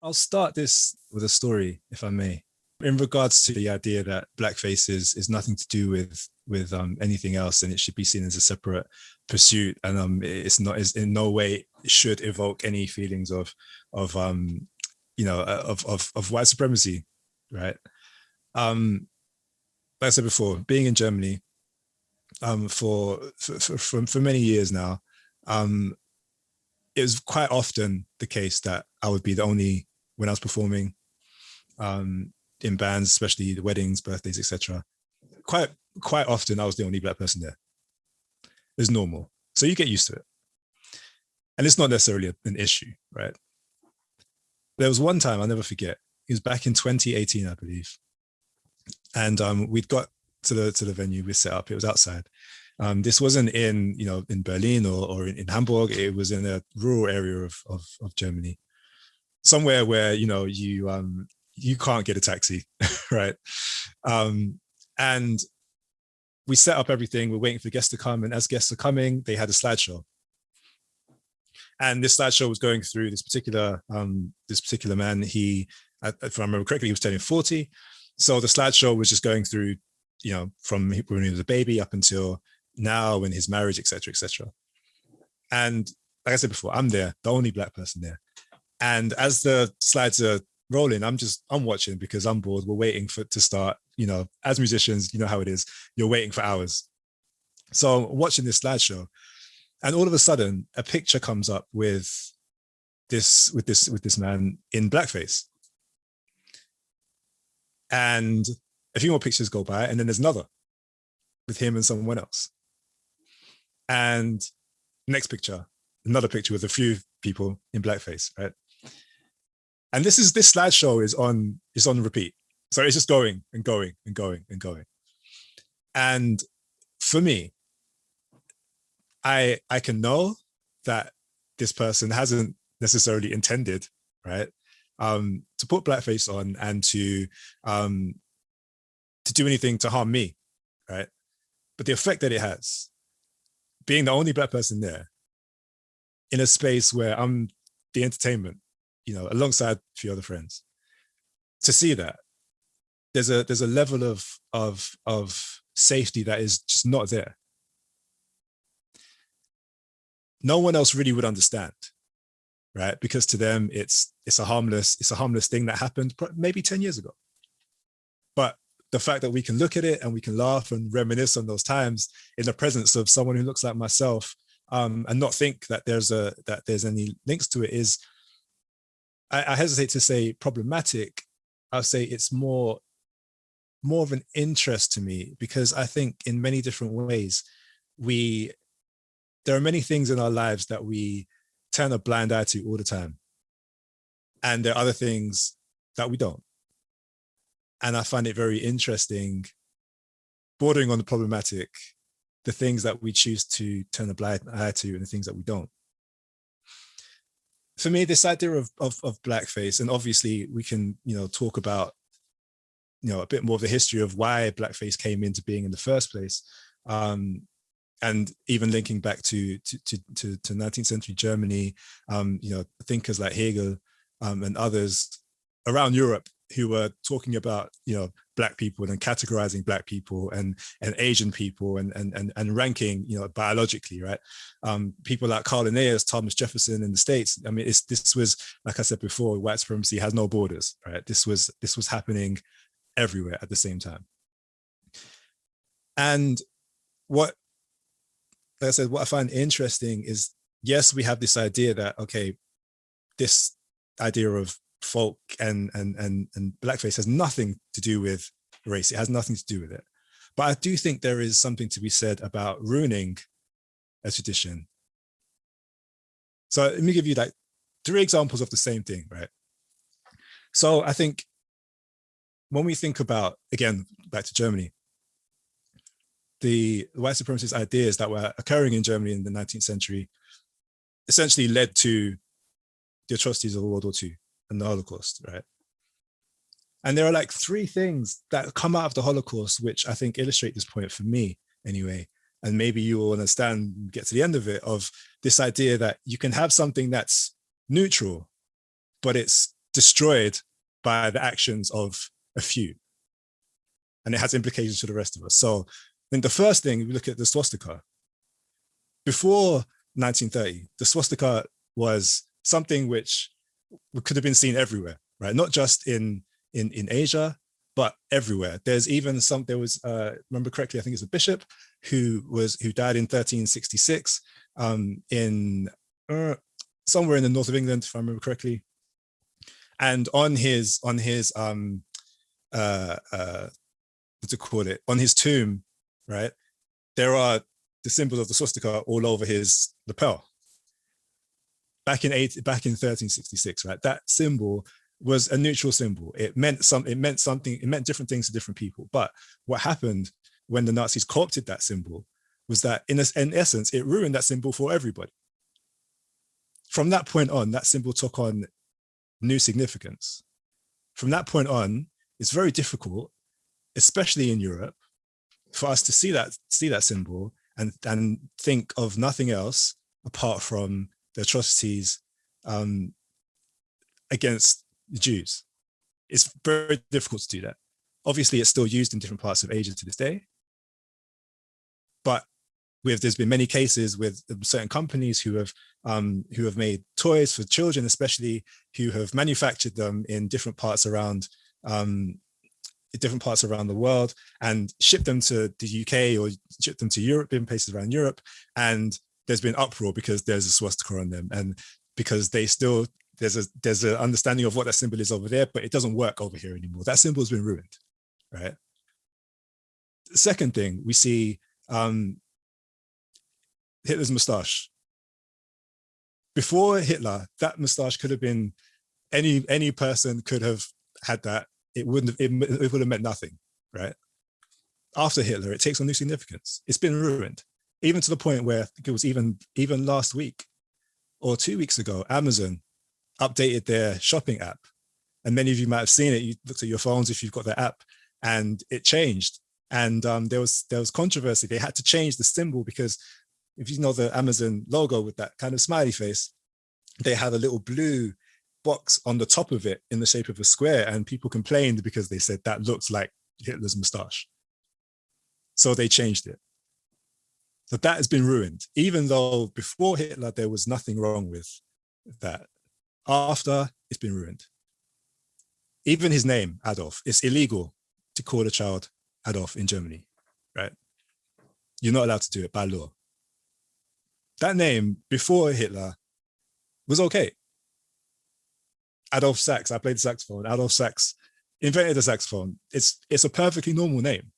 I'll start this with a story, if I may, in regards to the idea that blackface is nothing to do with anything else, and it should be seen as a separate pursuit, and it's not is in no way should evoke any feelings of of white supremacy, right? Like I said before, being in Germany for many years now, um, it was quite often the case that I would be the only when I was performing in bands, especially the weddings, birthdays, etc. Quite quite often, I was the only black person there. It's normal, so you get used to it, and it's not necessarily an issue, right? There was one time I'll never forget. It was back in 2018, I believe, and we'd got to the venue we set up. It was outside. This wasn't in Berlin or in Hamburg. It was in a rural area of Germany, somewhere where you can't get a taxi, right? And we set up everything. We're waiting for guests to come, and as guests are coming, they had a slideshow. And this slideshow was going through this particular man. He, if I remember correctly, he was turning 40. So the slideshow was just going through, from when he was a baby up until now, and his marriage, etc., etc. And like I said before, I'm there, the only black person there. And as the slides are rolling, I'm watching because I'm bored. We're waiting to start. As musicians, you know how it is. You're waiting for hours. So watching this slideshow, and all of a sudden, a picture comes up with this man in blackface, and a few more pictures go by, and then there's another with him and someone else, and next picture, another picture with a few people in blackface, right? And this slideshow is on repeat, so it's just going and going and going and going. And for me, I can know that this person hasn't necessarily intended, right, to put blackface on and to do anything to harm me, right? But the effect that it has, being the only black person there, in a space where I'm the entertainment, alongside a few other friends, to see that there's a level of safety that is just not there. No one else really would understand, right? Because to them, it's a harmless thing that happened maybe 10 years ago. But the fact that we can look at it and we can laugh and reminisce on those times in the presence of someone who looks like myself, and not think that there's any links to it is, I hesitate to say problematic. I'll say it's more of an interest to me, because I think in many different ways there are many things in our lives that we turn a blind eye to all the time. And there are other things that we don't. And I find it very interesting, bordering on the problematic, the things that we choose to turn a blind eye to and the things that we don't. For me, this idea of blackface, and obviously we can, talk about, a bit more of the history of why blackface came into being in the first place. And even linking back to 19th century Germany, thinkers like Hegel and others around Europe who were talking about, black people and categorizing black people and Asian people and ranking, biologically, right? People like Carl Linnaeus, Thomas Jefferson in the States. I mean, this was, like I said before, white supremacy has no borders, right? This was happening everywhere at the same time. And like I said, what I find interesting is, yes, we have this idea that, okay, this idea of folk and blackface has nothing to do with race. It has nothing to do with it. But I do think there is something to be said about ruining a tradition. So let me give you like 3 examples of the same thing, right? So I think when we think about, again, back to Germany, the white supremacist ideas that were occurring in Germany in the 19th century essentially led to the atrocities of World War II and the Holocaust, right? And there are like 3 things that come out of the Holocaust, which I think illustrate this point for me anyway. And maybe you will understand, get to the end of it, of this idea that you can have something that's neutral, but it's destroyed by the actions of a few. And it has implications for the rest of us. So then the first thing, we look at the swastika. Before 1930, the swastika was something which could have been seen everywhere, right? Not just in Asia, but everywhere. There's even there was, remember correctly, I think it's a bishop who died in 1366 in somewhere in the north of England, if I remember correctly. And on his what's it called it? On his tomb, right? There are the symbols of the swastika all over his lapel. Back in 1366, right? That symbol was a neutral symbol. It meant different things to different people. But what happened when the Nazis co-opted that symbol was that in essence, it ruined that symbol for everybody. From that point on, that symbol took on new significance. From that point on, it's very difficult, especially in Europe, for us to see that symbol and think of nothing else apart from the atrocities against the Jews. It's very difficult to do that. Obviously, it's still used in different parts of Asia to this day. But there's been many cases with certain companies who have made toys for children, especially who have manufactured them in different parts around the world and shipped them to the UK or shipped them to Europe, in places around Europe. And there's been uproar because there's a swastika on them, and because there's an understanding of what that symbol is over there, but it doesn't work over here anymore. That symbol has been ruined, right? The second thing we see, Hitler's moustache. Before Hitler, that moustache could have been any person could have had that. It would have meant nothing, right? After Hitler, it takes on new significance. It's been ruined, even to the point where I think it was even last week or 2 weeks ago, Amazon updated their shopping app, and many of you might have seen it. You looked at your phones if you've got the app, and it changed. And there was controversy. They had to change the symbol because if you know the Amazon logo with that kind of smiley face, they had a little blue box on the top of it in the shape of a square, and people complained because they said that looks like Hitler's moustache. So they changed it. So that has been ruined, even though before Hitler there was nothing wrong with that. After, it's been ruined. Even his name, Adolf, it's illegal to call a child Adolf in Germany, right? You're not allowed to do it by law. That name before Hitler was okay. Adolf Sax, I played the saxophone. Adolf Sax invented the saxophone. It's a perfectly normal name.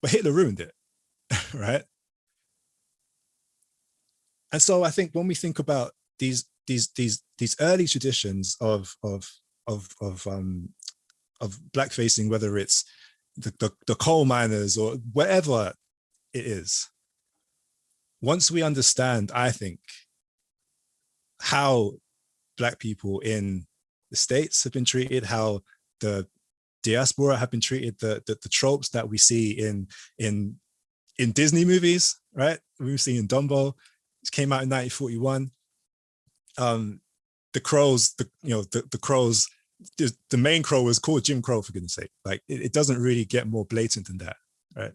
But Hitler ruined it, right? And so I think when we think about these early traditions of blackfacing, whether it's the coal miners or whatever it is, once we understand, I think, how Black people in the States have been treated, how the diaspora have been treated, the tropes that we see in Disney movies, right? We've seen in Dumbo, it came out in 1941. The crows, the crows, the main crow was called Jim Crow, for goodness sake. Like it doesn't really get more blatant than that, right?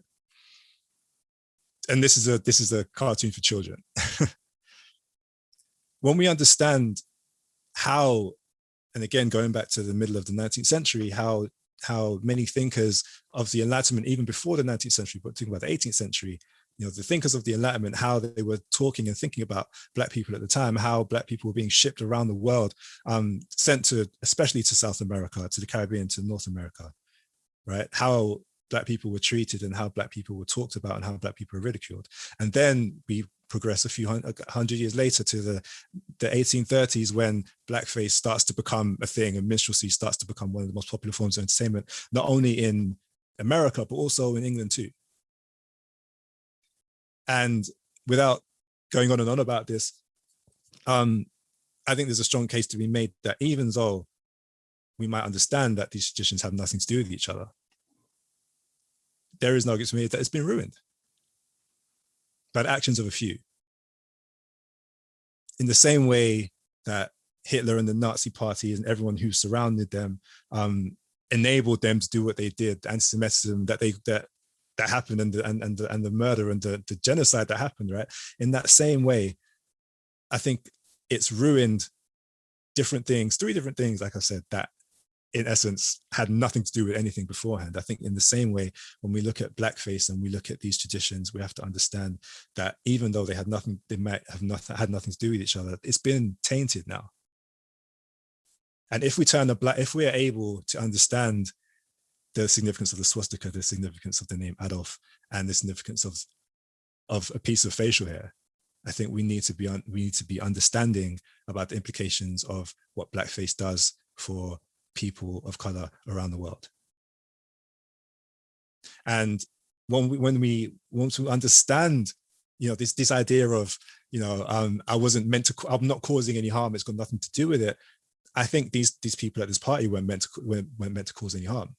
And this is a cartoon for children. When we understand how, and again, going back to the middle of the 19th century, how many thinkers of the Enlightenment, even before the 19th century, but talking about the 18th century, the thinkers of the Enlightenment, how they were talking and thinking about Black people at the time, how Black people were being shipped around the world, sent to, especially to South America, to the Caribbean, to North America, right? How Black people were treated and how Black people were talked about and how Black people were ridiculed. And then we progress a few hundred years later to the 1830s, when blackface starts to become a thing and minstrelsy starts to become one of the most popular forms of entertainment, not only in America, but also in England too. And without going on and on about this, I think there's a strong case to be made that even though we might understand that these traditions have nothing to do with each other, there is an argument to be made that it's been ruined by the actions of a few. In the same way that Hitler and the Nazi parties and everyone who surrounded them enabled them to do what they did, the anti-Semitism that happened, and the murder and the genocide that happened, right? In that same way, I think it's ruined different things, 3 different things, like I said, that in essence had nothing to do with anything beforehand. I think in the same way, when we look at blackface and we look at these traditions, we have to understand that even though they might have had nothing to do with each other, it's been tainted now. And if we are able to understand the significance of the swastika, the significance of the name Adolf, and the significance of a piece of facial hair, I think we need to be understanding about the implications of what blackface does for people of color around the world. And when we want to understand, this idea of, I'm not causing any harm, it's got nothing to do with it. I think these people at this party weren't meant to cause any harm.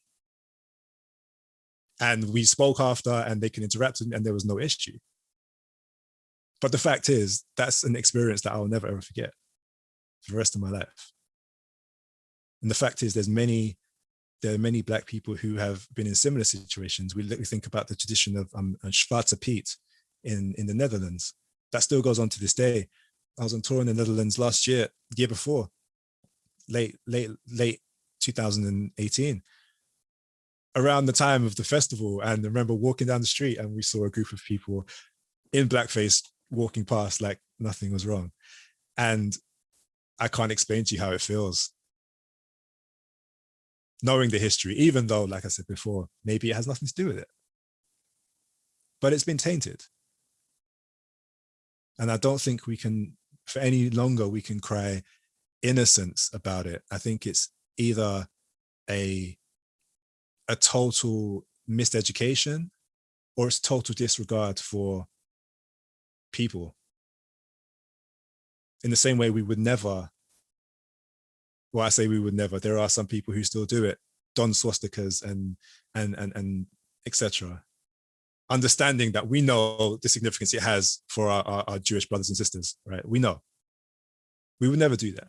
And we spoke after, and they can interact, and there was no issue. But the fact is, that's an experience that I'll never ever forget for the rest of my life. And the fact is, there are many Black people who have been in similar situations. We think about the tradition of Zwarte Piet in the Netherlands. That still goes on to this day. I was on tour in the Netherlands last year before, late 2018, around the time of the festival. And I remember walking down the street, and we saw a group of people in blackface walking past like nothing was wrong. And I can't explain to you how it feels, knowing the history, even though, like I said before, maybe it has nothing to do with it. But it's been tainted. And I don't think we can, for any longer, we can cry innocence about it. I think it's either a total miseducation, or it's total disregard for people. In the same way, we would never, well, I say we would never, there are some people who still do it, don swastikas and etc. Understanding that we know the significance it has for our Jewish brothers and sisters, right? We know. We would never do that.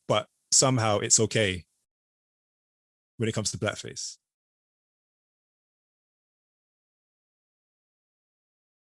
But somehow it's okay when it comes to blackface.